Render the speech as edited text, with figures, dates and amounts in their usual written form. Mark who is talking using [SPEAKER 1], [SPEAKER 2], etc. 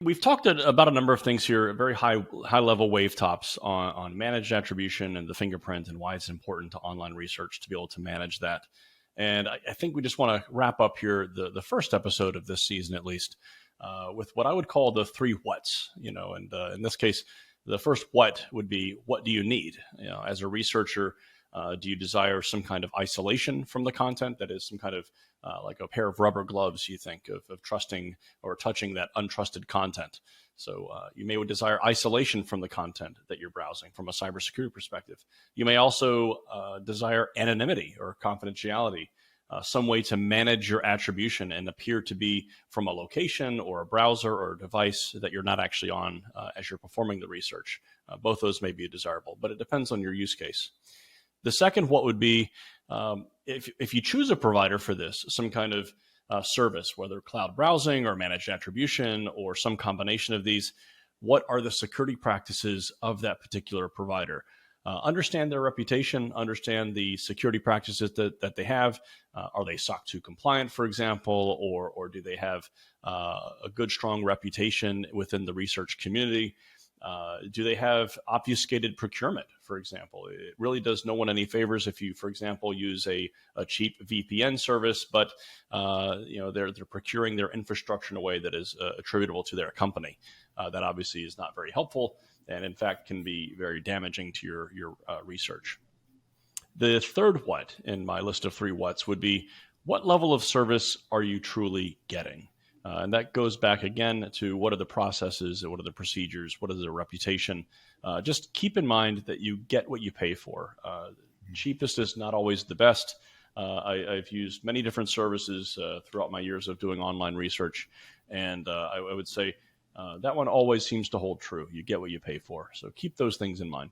[SPEAKER 1] We've talked about a number of things here, very high level wave tops on managed attribution and the fingerprint and why it's important to online research to be able to manage that. And I think we just want to wrap up here the first episode of this season, at least, with what I would call the three whats. And in this case, the first what would be, what do you need? As a researcher, do you desire some kind of isolation from the content? That is some kind of like a pair of rubber gloves, you think, of trusting or touching that untrusted content. So you may desire isolation from the content that you're browsing from a cybersecurity perspective. You may also desire anonymity or confidentiality, some way to manage your attribution and appear to be from a location or a browser or a device that you're not actually on as you're performing the research. Both those may be desirable, but it depends on your use case. The second what would be, if you choose a provider for this, some kind of service, whether cloud browsing or managed attribution or some combination of these, what are the security practices of that particular provider? Understand their reputation, understand the security practices that they have. Are they SOC 2 compliant, for example, or do they have a good, strong reputation within the research community? Do they have obfuscated procurement, for example? It really does no one any favors if you, for example, use a cheap VPN service, but they're procuring their infrastructure in a way that is attributable to their company. That obviously is not very helpful, and in fact can be very damaging to your research. The third what in my list of three whats would be, what level of service are you truly getting? And that goes back again to what are the processes, what are the procedures, what is the reputation. Just keep in mind that you get what you pay for. Cheapest is not always the best. I've used many different services throughout my years of doing online research, and I would say that one always seems to hold true. You get what you pay for. So keep those things in mind.